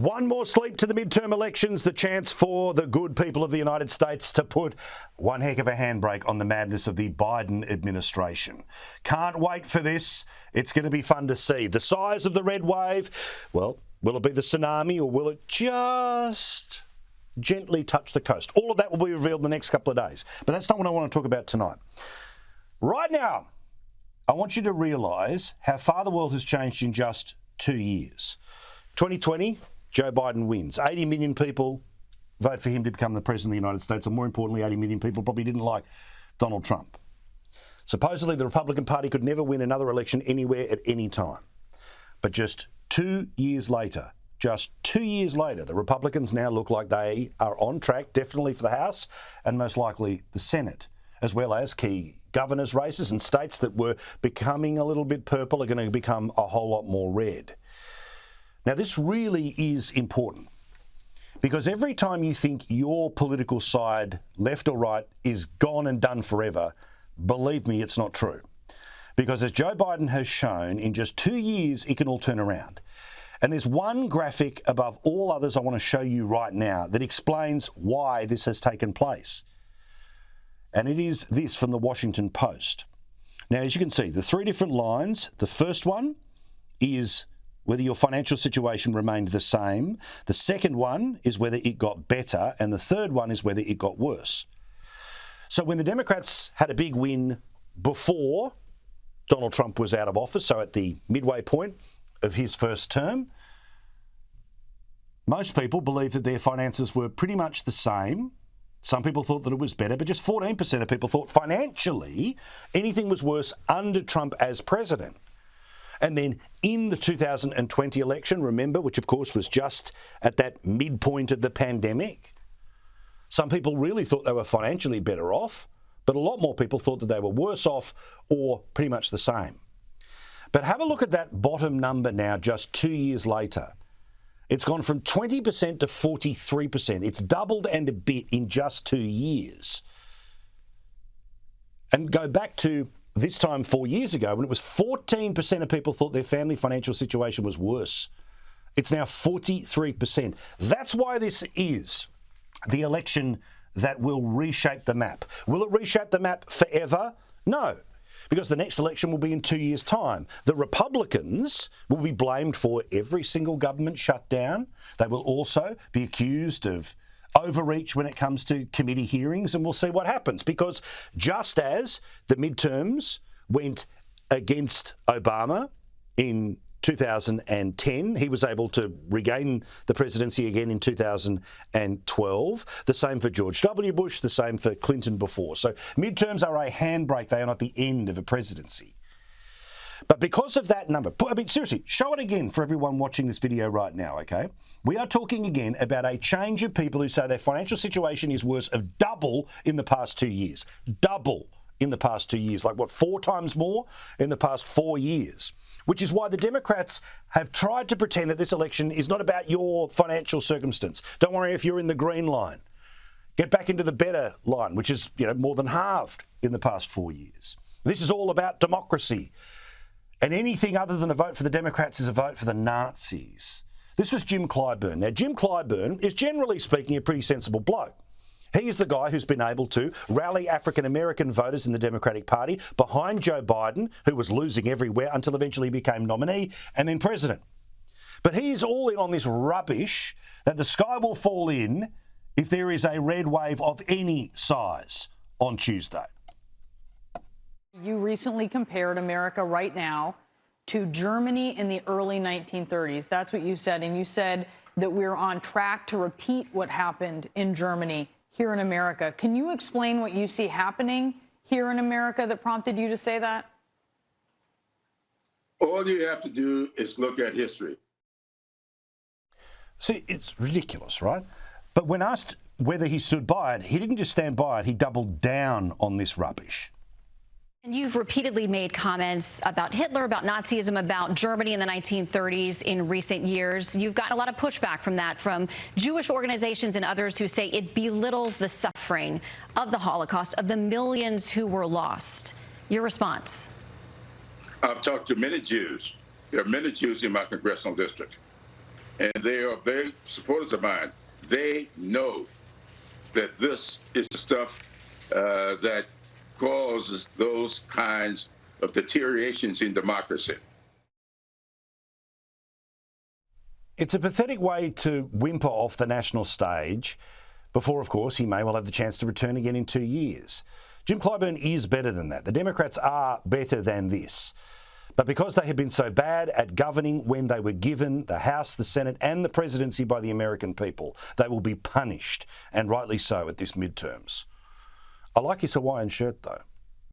One more sleep to the midterm elections, the chance for the good people of the United States to put one heck of a handbrake on the madness of the Biden administration. Can't wait for this. It's going to be fun to see. The size of the red wave, well, will it be the tsunami or will it just gently touch the coast? All of that will be revealed in the next couple of days. But that's not what I want to talk about tonight. Right now, I want you to realise how far the world has changed in just 2 years. 2020, Joe Biden wins. 80 million people vote for him to become the President of the United States, and more importantly, 80 million people probably didn't like Donald Trump. Supposedly, the Republican Party could never win another election anywhere at any time. But just 2 years later, the Republicans now look like they are on track, definitely for the House and most likely the Senate, as well as key governors' races, and states that were becoming a little bit purple are going to become a whole lot more red. Now, this really is important because every time you think your political side, left or right, is gone and done forever, believe me, it's not true. Because as Joe Biden has shown, in just 2 years, it can all turn around. And there's one graphic above all others I want to show you right now that explains why this has taken place. And it is this from the Washington Post. Now, as you can see, the three different lines, the first one is whether your financial situation remained the same. The second one is whether it got better. And the third one is whether it got worse. So when the Democrats had a big win before Donald Trump was out of office, so at the midway point of his first term, most people believed that their finances were pretty much the same. Some people thought that it was better, but just 14% of people thought financially anything was worse under Trump as president. And then in the 2020 election, remember, which of course was just at that midpoint of the pandemic, some people really thought they were financially better off, but a lot more people thought that they were worse off or pretty much the same. But have a look at that bottom number now, just 2 years later. It's gone from 20% to 43%. It's doubled and a bit in just 2 years. And go back to this time 4 years ago when it was 14% of people thought their family financial situation was worse. It's now 43%. That's why this is the election that will reshape the map. Will it reshape the map forever? No, because the next election will be in 2 years' time. The Republicans will be blamed for every single government shutdown. They will also be accused of overreach when it comes to committee hearings, and we'll see what happens. Because just as the midterms went against Obama in 2010, he was able to regain the presidency again in 2012. The same for George W. Bush, the same for Clinton before. So midterms are a handbrake. They are not the end of a presidency. But because of that number, I mean, seriously, show it again for everyone watching this video right now, okay? We are talking again about a change of people who say their financial situation is worse of double in the past 2 years. Double in the past 2 years. Like, what, 4 times more in the past 4 years? Which is why the Democrats have tried to pretend that this election is not about your financial circumstance. Don't worry if you're in the green line. Get back into the better line, which is, more than halved in the past 4 years. This is all about democracy. And anything other than a vote for the Democrats is a vote for the Nazis. This was Jim Clyburn. Now, Jim Clyburn is, generally speaking, a pretty sensible bloke. He is the guy who's been able to rally African-American voters in the Democratic Party behind Joe Biden, who was losing everywhere until eventually he became nominee and then president. But he is all in on this rubbish that the sky will fall in if there is a red wave of any size on Tuesday. You recently compared America right now to Germany in the early 1930s. That's what you said. And you said that we're on track to repeat what happened in Germany here in America. Can you explain what you see happening here in America that prompted you to say that? All you have to do is look at history. See, it's ridiculous, right? But when asked whether he stood by it, he didn't just stand by it, he doubled down on this rubbish. And you've repeatedly made comments about Hitler, about Nazism, about Germany in the 1930s in recent years. You've gotten a lot of pushback from that from Jewish organizations and others who say it belittles the suffering of the Holocaust, of the millions who were lost. Your response? I've talked to many Jews. There are many Jews in my congressional district. and they are very supporters of mine. They know that this is the stuff that causes those kinds of deteriorations in democracy. It's a pathetic way to whimper off the national stage before, of course, he may well have the chance to return again in 2 years. Jim Clyburn is better than that. The Democrats are better than this. But because they have been so bad at governing when they were given the House, the Senate and the presidency by the American people, they will be punished, and rightly so, at this midterms. I like his Hawaiian shirt, though.